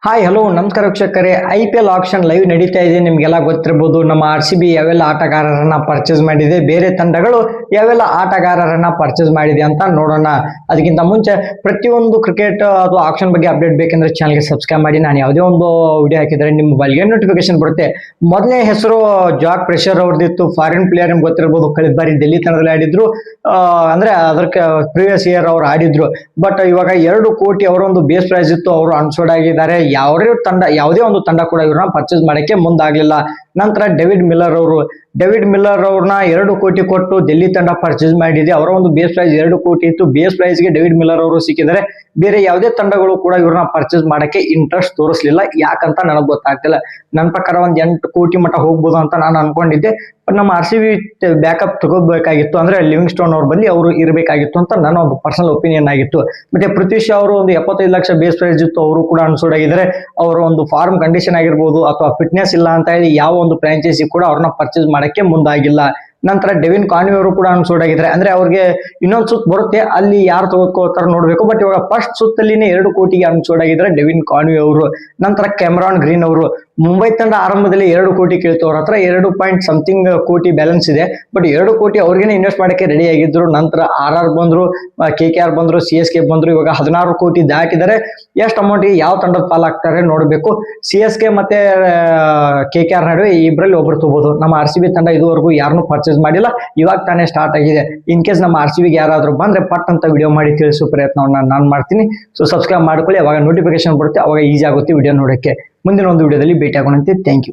Hi hello ನಮಸ್ಕಾರ ವೀಕ್ಷಕರೇ. IPL action live ನಡೀತಾ ಇದೆ. ನಿಮಗೆಲ್ಲ ಗೊತ್ತಿರಬಹುದು ನಮ್ಮ RCB ಯಾವೆಲ್ಲ ಆಟಗಾರರನ್ನ ಪರ್ಚೇಸ್ ಮಾಡಿದೆ, ಬೇರೆ ತಂಡಗಳು ಯಾವೆಲ್ಲ ಆಟಗಾರರನ್ನ ಪರ್ಚೇಸ್ ಮಾಡಿದೆ ಅಂತ ನೋಡೋಣ. ಅದಕ್ಕಿಂತ ಮುಂಚೆ ಪ್ರತಿಯೊಂದು ಕ್ರಿಕೆಟ್ ಅದು ಆಕ್ಷನ್ ಬಗ್ಗೆ ಅಪ್ಡೇಟ್ ಬೇಕಂದ್ರೆ ಚಾನಲ್ಗೆ ಸಬ್ಸ್ಕ್ರೈಬ್ ಮಾಡಿ. ನಾನು ಯಾವುದೇ ಒಂದು ವಿಡಿಯೋ ಹಾಕಿದ್ರೆ ನಿಮ್ಮ ಮೊಬೈಲ್ಗೆ ನೋಟಿಫಿಕೇಶನ್ ಬರುತ್ತೆ. ಮೊದಲನೇ ಹೆಸರು ಜಾಕ್ ಪ್ರೆಷರ್ ಅವ್ರದ್ದಿತ್ತು. ಫಾರಿನ್ ಪ್ಲೇಯರ್ ನಿಮ್ಗೆ ಗೊತ್ತಿರಬಹುದು. ಕಳೆದ ಬಾರಿ ಡೆಲ್ಲಿ ತಂಡದಲ್ಲಿ ಆಡಿದ್ರು. ಅಂದ್ರೆ ಅದಕ್ಕೆ ಪ್ರೀವಿಯಸ್ ಇಯರ್ ಅವ್ರು ಆಡಿದ್ರು. ಬಟ್ ಇವಾಗ 2 ಕೋಟಿ ಅವರ ಒಂದು ಬೇಸ್ ಪ್ರೈಸ್ ಇತ್ತು. ಅವರು ಅನ್ಸೋಡ್ ಆಗಿದ್ದಾರೆ. ಯಾವುದೇ ಒಂದು ತಂಡ ಕೂಡ ಇವ್ರನ್ನ ಪರ್ಚೇಸ್ ಮಾಡಕ್ಕೆ ಮುಂದಾಗ್ಲಿಲ್ಲ. ನಂತರ ಡೇವಿಡ್ ಮಿಲ್ಲರ್ ಅವ್ರನ್ನ 2 ಕೋಟಿ ಕೊಟ್ಟು ಡೆಲ್ಲಿ ತಂಡ ಪರ್ಚೇಸ್ ಮಾಡಿದೆ. ಅವರ ಒಂದು ಬೇಸ್ ಪ್ರೈಸ್ 2 ಕೋಟಿ ಇತ್ತು. ಬೇಸ್ ಪ್ರೈಸ್ಗೆ ಡೇವಿಡ್ ಮಿಲ್ಲರ್ ಅವರು ಸಿಕ್ಕಿದರೆ ಬೇರೆ ಯಾವುದೇ ತಂಡಗಳು ಕೂಡ ಇವ್ರನ್ನ ಪರ್ಚೇಸ್ ಮಾಡಕ್ಕೆ ಇಂಟ್ರೆಸ್ಟ್ ತೋರಿಸಲಿಲ್ಲ. ಯಾಕಂತ ನನಗೆ ಗೊತ್ತಾಗ್ತಿಲ್ಲ. ನನ್ನ ಪ್ರಕಾರ ಒಂದ್ 8 ಕೋಟಿ ಮಟ್ಟ ಹೋಗ್ಬೋದು ಅಂತ ನಾನು ಅನ್ಕೊಂಡಿದ್ದೆ. ಬಟ್ ನಮ್ಮ RCB ಬ್ಯಾಕಪ್ ತಗೋಬೇಕಾಗಿತ್ತು. ಅಂದ್ರೆ ಲಿವಿಂಗ್ ಸ್ಟೋನ್ ಅವ್ರ ಬಳಿ ಅವರು ಇರಬೇಕಾಗಿತ್ತು ಅಂತ ನನ್ನ ಒಂದು ಪರ್ಸನಲ್ ಒಪಿನಿಯನ್ ಆಗಿತ್ತು. ಮತ್ತೆ ಪೃಥ್ವಿ ಶಾ ಅವರು ಒಂದು 75 ಲಕ್ಷ ಬೇಸ್ ಪ್ರೈಸ್ ಇತ್ತು. ಅವರು ಕೂಡ ಅನ್ಸೋಡ್ ಆಗಿದ್ದಾರೆ. ಅವರ ಒಂದು ಫಾರ್ಮ್ ಕಂಡೀಷನ್ ಆಗಿರ್ಬೋದು ಅಥವಾ ಫಿಟ್ನೆಸ್ ಇಲ್ಲ ಅಂತ ಹೇಳಿ ಯಾವ ಒಂದು ಫ್ರಾಂಚೈಸಿ ಕೂಡ ಅವ್ರನ್ನ ಪರ್ಚೇಸ್ ಮಾಡಕ್ಕೆ ಮುಂದಾಗಿಲ್ಲ. ನಂತರ ಡೆವಿನ್ ಕಾನ್ವೆ ಅವರು ಕೂಡ ಅನ್ಸೋಡ್ ಆಗಿದ್ದಾರೆ. ಅಂದ್ರೆ ಅವ್ರಿಗೆ ಇನ್ನೊಂದು ಸುತ್ತ ಬರುತ್ತೆ, ಅಲ್ಲಿ ಯಾರು ತಗೋತಾರೆ ನೋಡ್ಬೇಕು. ಬಟ್ ಇವಾಗ ಫಸ್ಟ್ ಸುತ್ತಲಿನೇ 2 ಕೋಟಿಗೆ ಅನ್ಸೋಡ್ ಆಗಿದ್ದಾರೆ ಡೆವಿನ್ ಕಾನ್ವೆ ಅವರು. ನಂತರ ಕ್ಯಾಮರಾನ್ ಗ್ರೀನ್ ಅವರು. ಮುಂಬೈ ತಂಡ ಆರಂಭದಲ್ಲಿ 2 ಕೋಟಿ ಕೇಳ್ತು. ಅವ್ರ ಹತ್ರ 2 ಕೋಟಿ ಬ್ಯಾಲೆನ್ಸ್ ಇದೆ. ಬಟ್ 2 ಕೋಟಿ ಅವ್ರಿಗೇನೆ ಇನ್ವೆಸ್ಟ್ ಮಾಡಕ್ಕೆ ರೆಡಿ ಆಗಿದ್ರು. ನಂತರ RR ಬಂದ್ರು, KKR ಬಂದ್ರು, CSK ಬಂದ್ರು. ಇವಾಗ 16 ಕೋಟಿ ದಾಟಿದರೆ ಎಷ್ಟು ಅಮೌಂಟ್ ಯಾವ ತಂಡದ ಪಾಲಾಗ್ತಾರೆ ನೋಡ್ಬೇಕು. CSK ಮತ್ತೆ KKR ನಡುವೆ ಇಬ್ಬರಲ್ಲಿ ಒಬ್ರು ತಗೋಬಹುದು. ನಮ್ಮ RCB ತಂಡ ಇದುವರೆಗೂ ಯಾರನ್ನೂ ಪರ್ಚೇಸ್ ಮಾಡಿಲ್ಲ. ಇವಾಗ ತಾನೇ ಸ್ಟಾರ್ಟ್ ಆಗಿದೆ. ಇನ್ ಕೇಸ್ ನಮ್ಮ RCB ಯಾರಾದ್ರೂ ಬಂದ್ರೆ ಪಟ್ ಅಂತ ವಿಡಿಯೋ ಮಾಡಿ ತಿಳಿಸೋ ಪ್ರಯತ್ನವನ್ನ ನಾನು ಮಾಡ್ತೀನಿ. ಸೊ ಸಬ್ಸ್ಕ್ರೈಬ್ ಮಾಡ್ಕೊಳ್ಳಿ. ಅವಾಗ ನೋಟಿಫಿಕೇಶನ್ ಬರುತ್ತೆ. ಅವಾಗ ಈಸಿ ಆಗುತ್ತೆ ವಿಡಿಯೋ ನೋಡಕ್ಕೆ. ಮುಂದಿನ ಒಂದು ವಿಡಿಯೋದಲ್ಲಿ ಭೇಟಿ ಆಗೋಣಂತೆ. Thank you.